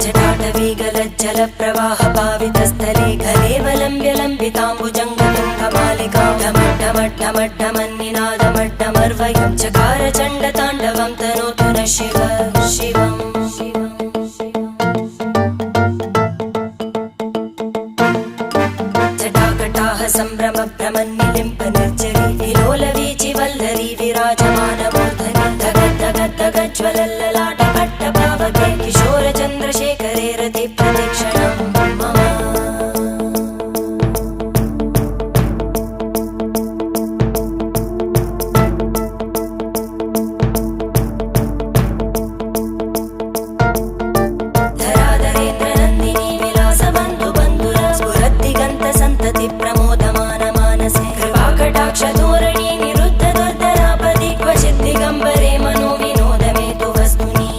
जटाटवीगलज्जलप्रवाहपावितस्थले कलेवलम्ब्यलम्बिताम्बुजङ्गतुङ्गमालिकां ढमड्ढमड्ढमड्ढमन्निनादमड्ढमर्वयं चकार चण्डताण्डवं तनोतु नः शिव शिवम् जटाकटाह सम्भ्रम भ्रमन्निलिम्प निर्जरी विलोलवीचि वल्लरी विराजमानमूर्धनि धगद्धगद्धगज्ज्वलल्ललाटपट्टपावके